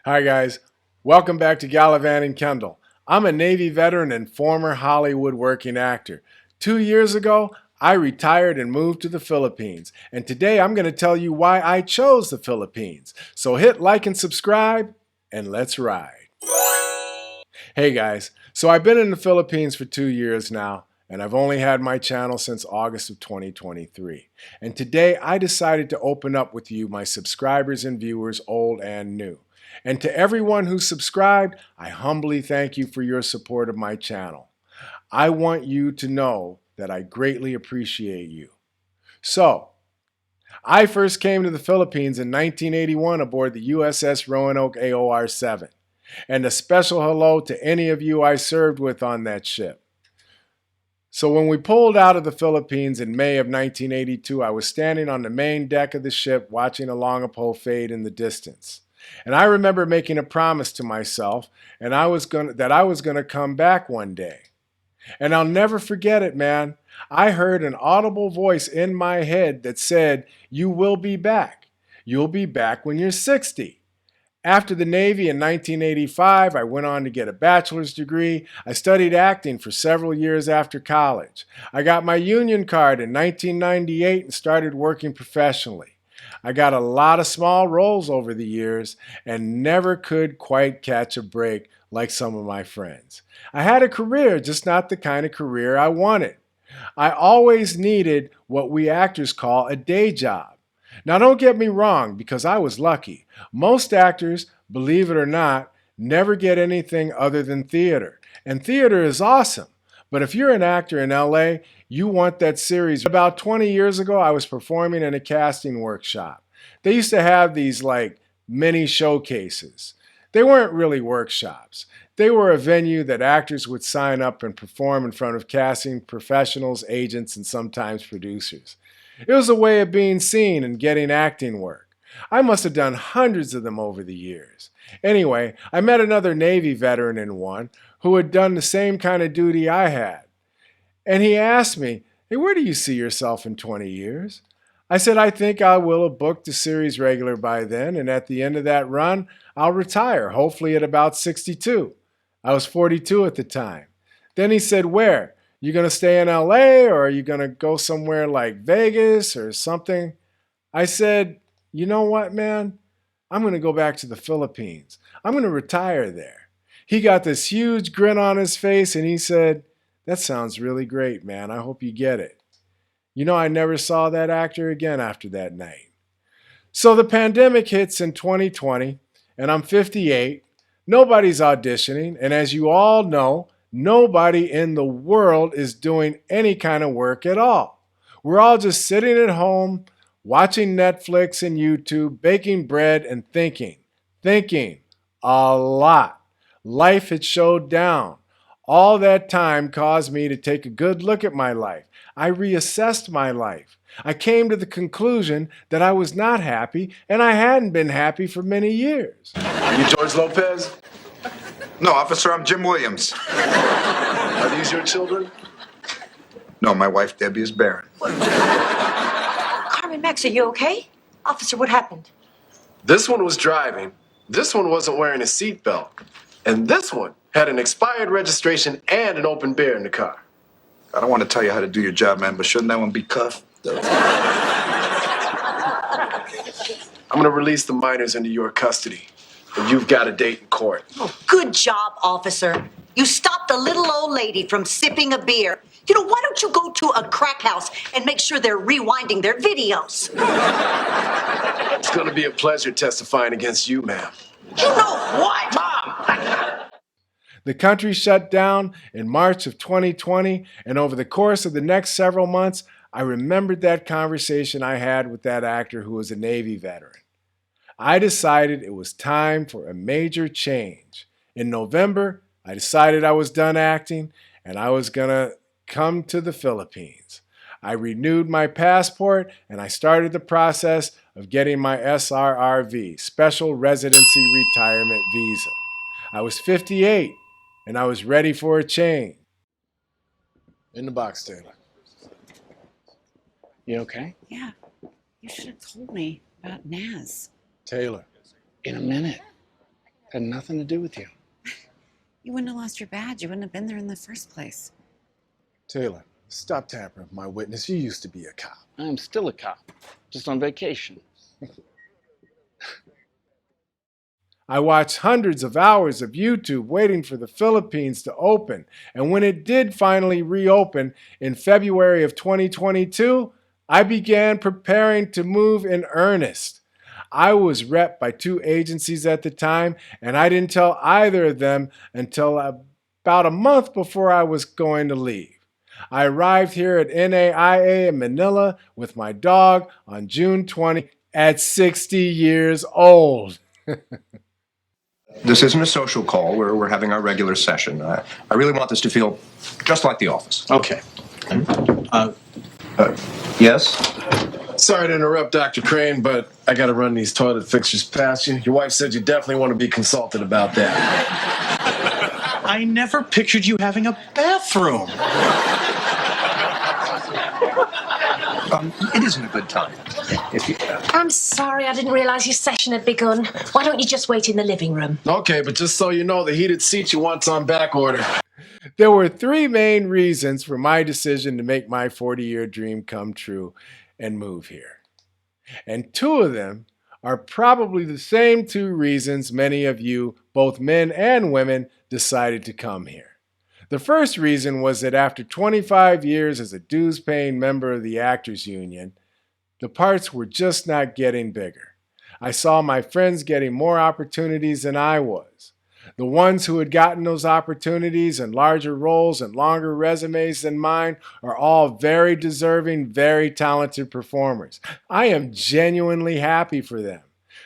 Hi, guys. Welcome back to Gallivanting Kendall. I'm a Navy veteran and former Hollywood working actor. 2 years ago, I retired and moved to the Philippines. And today I'm going to tell you why I chose the Philippines. So hit like and subscribe, and let's ride. Hey, guys. So I've been in the Philippines for 2 years now, and I've only had my channel since August of 2023. And today I decided to open up with you, my subscribers and viewers, old and new. And to everyone who subscribed, I humbly thank you for your support of my channel. I want you to know that I greatly appreciate you. So, I first came to the Philippines in 1981 aboard the USS Roanoke AOR-7. And a special hello to any of you I served with on that ship. So when we pulled out of the Philippines in May of 1982, I was standing on the main deck of the ship watching a Longapo fade in the distance. And I remember making a promise to myself that I was going to come back one day. And I'll never forget it, man. I heard an audible voice in my head that said, "You will be back. You'll be back when you're 60. After the Navy in 1985, I went on to get a bachelor's degree. I studied acting for several years after college. I got my union card in 1998 and started working professionally. I got a lot of small roles over the years and never could quite catch a break like some of my friends. I had a career, just not the kind of career I wanted. I always needed what we actors call a day job. Now, don't get me wrong, because I was lucky. Most actors, believe it or not, never get anything other than theater. And theater is awesome. But if you're an actor in LA, you want that series. About 20 years ago, I was performing in a casting workshop. They used to have these like mini showcases. They weren't really workshops. They were a venue that actors would sign up and perform in front of casting professionals, agents, and sometimes producers. It was a way of being seen and getting acting work. I must have done hundreds of them over the years. Anyway, I met another Navy veteran in one who had done the same kind of duty I had. And he asked me, "Hey, where do you see yourself in 20 years? I said, "I think I will have booked the series regular by then, and at the end of that run, I'll retire, hopefully at about 62. I was 42 at the time. Then he said, "Where? You going to stay in LA, or are you going to go somewhere like Vegas or something?" I said, "You know what, man? I'm going to go back to the Philippines. I'm going to retire there." He got this huge grin on his face and he said, "That sounds really great, man. I hope you get it." You know, I never saw that actor again after that night. So the pandemic hits in 2020 and I'm 58. Nobody's auditioning. And as you all know, nobody in the world is doing any kind of work at all. We're all just sitting at home, watching Netflix and YouTube, baking bread and thinking a lot. Life had slowed down. All that time caused me to take a good look at my life. I reassessed my life. I came to the conclusion that I was not happy, and I hadn't been happy for many years. Are you George Lopez? No, officer, I'm Jim Williams. Are these your children? No, my wife Debbie is barren. Carmen Max, are you okay? Officer, what happened? This one was driving. This one wasn't wearing a seatbelt. And this one had an expired registration and an open beer in the car. I don't want to tell you how to do your job, man, but shouldn't that one be cuffed? I'm going to release the minors into your custody. And you've got a date in court. Oh, good job, officer. You stopped a little old lady from sipping a beer. You know, why don't you go to a crack house and make sure they're rewinding their videos? It's going to be a pleasure testifying against you, ma'am. You know what? Mom! The country shut down in March of 2020, and over the course of the next several months, I remembered that conversation I had with that actor who was a Navy veteran. I decided it was time for a major change. In November, I decided I was done acting, and I was going to come to the Philippines. I renewed my passport, and I started the process of getting my SRRV, Special Residency Retirement Visa. I was 58, and I was ready for a change. In the box, Taylor. You okay? Yeah, you should have told me about Naz. Taylor. In a minute. Had nothing to do with you. You wouldn't have lost your badge. You wouldn't have been there in the first place. Taylor, stop tampering with my witness. You used to be a cop. I'm still a cop, just on vacation. I watched hundreds of hours of YouTube waiting for the Philippines to open, and when it did finally reopen in February of 2022, I began preparing to move in earnest. I was repped by 2 agencies at the time, and I didn't tell either of them until about a month before I was going to leave. I arrived here at NAIA in Manila with my dog on June 20 at 60 years old. This isn't a social call. We're having our regular session. I really want this to feel just like the office. Okay. Yes? Sorry to interrupt, Dr. Crane, but I gotta run these toilet fixtures past you. Your wife said you definitely want to be consulted about that. I never pictured you having a bathroom. It isn't a good time. I'm sorry, I didn't realize your session had begun. Why don't you just wait in the living room? Okay, but just so you know, the heated seat you want's on back order. There were 3 main reasons for my decision to make my 40-year dream come true and move here. And 2 of them are probably the same 2 reasons many of you, both men and women, decided to come here. The first reason was that after 25 years as a dues-paying member of the Actors Union, the parts were just not getting bigger. I saw my friends getting more opportunities than I was. The ones who had gotten those opportunities and larger roles and longer resumes than mine are all very deserving, very talented performers. I am genuinely happy for them.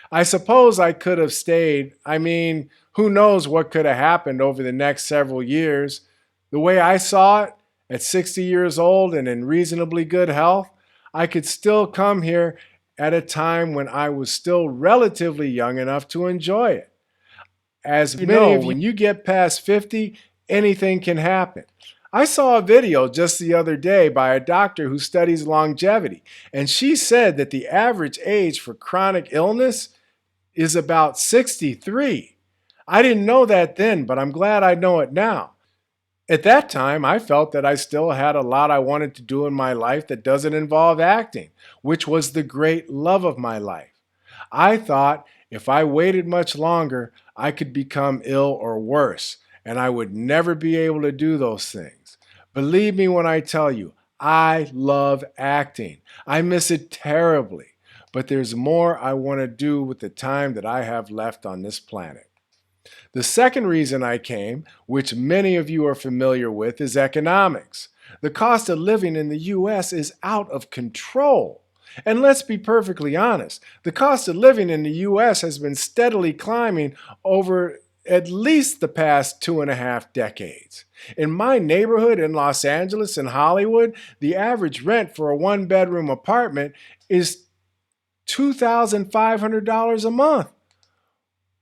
I suppose I could have stayed. I mean, who knows what could have happened over the next several years. The way I saw it, at 60 years old and in reasonably good health, I could still come here at a time when I was still relatively young enough to enjoy it. As you know, when you get past 50, anything can happen. I saw a video just the other day by a doctor who studies longevity, and she said that the average age for chronic illness is about 63. I didn't know that then, but I'm glad I know it now. At that time, I felt that I still had a lot I wanted to do in my life that doesn't involve acting, which was the great love of my life. I thought if I waited much longer, I could become ill or worse, and I would never be able to do those things. Believe me when I tell you, I love acting. I miss it terribly, but there's more I want to do with the time that I have left on this planet. The second reason I came, which many of you are familiar with, is economics. The cost of living in the U.S. is out of control. And let's be perfectly honest, the cost of living in the U.S. has been steadily climbing over at least the past 2.5 decades. In my neighborhood in Los Angeles and Hollywood, the average rent for a 1-bedroom apartment is $2,500 a month.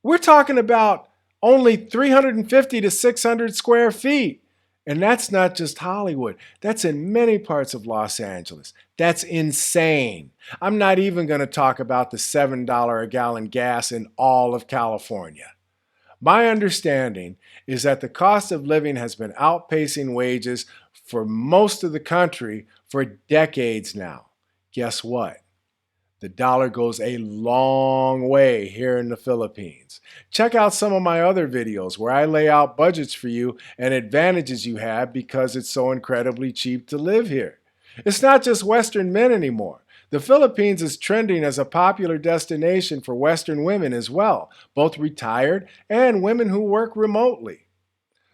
We're talking about only 350 to 600 square feet. And that's not just Hollywood. That's in many parts of Los Angeles. That's insane. I'm not even going to talk about the $7 a gallon gas in all of California. My understanding is that the cost of living has been outpacing wages for most of the country for decades now. Guess what? The dollar goes a long way here in the Philippines. Check out some of my other videos where I lay out budgets for you and advantages you have because it's so incredibly cheap to live here. It's not just Western men anymore. The Philippines is trending as a popular destination for Western women as well, both retired and women who work remotely.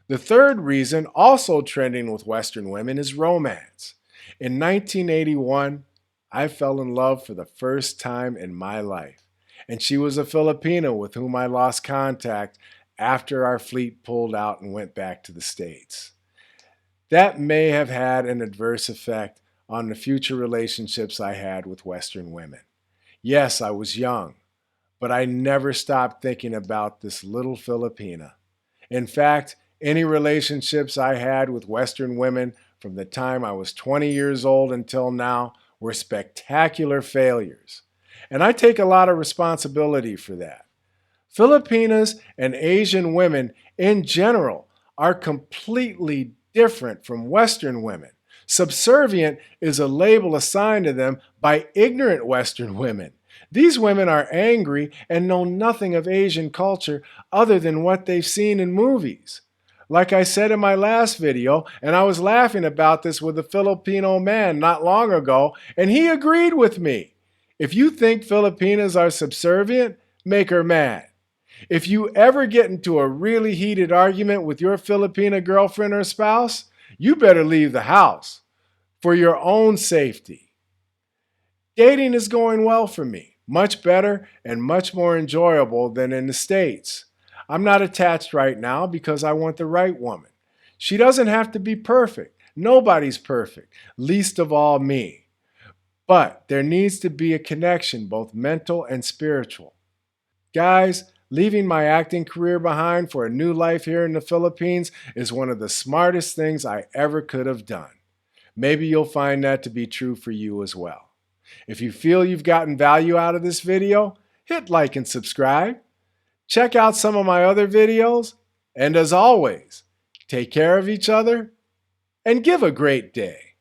The third reason, also trending with Western women, is romance. In 1981, I fell in love for the first time in my life, and she was a Filipina with whom I lost contact after our fleet pulled out and went back to the States. That may have had an adverse effect on the future relationships I had with Western women. Yes, I was young, but I never stopped thinking about this little Filipina. In fact, any relationships I had with Western women from the time I was 20 years old until now were spectacular failures. And I take a lot of responsibility for that. Filipinas and Asian women in general are completely different from Western women. Subservient is a label assigned to them by ignorant Western women. These women are angry and know nothing of Asian culture other than what they've seen in movies. Like I said in my last video, and I was laughing about this with a Filipino man not long ago, and he agreed with me. If you think Filipinas are subservient, make her mad. If you ever get into a really heated argument with your Filipina girlfriend or spouse, you better leave the house for your own safety. Dating is going well for me, much better and much more enjoyable than in the States. I'm not attached right now because I want the right woman. She doesn't have to be perfect. Nobody's perfect, least of all me. But there needs to be a connection, both mental and spiritual. Guys, leaving my acting career behind for a new life here in the Philippines is one of the smartest things I ever could have done. Maybe you'll find that to be true for you as well. If you feel you've gotten value out of this video, hit like and subscribe. Check out some of my other videos. And as always, take care of each other and give a great day.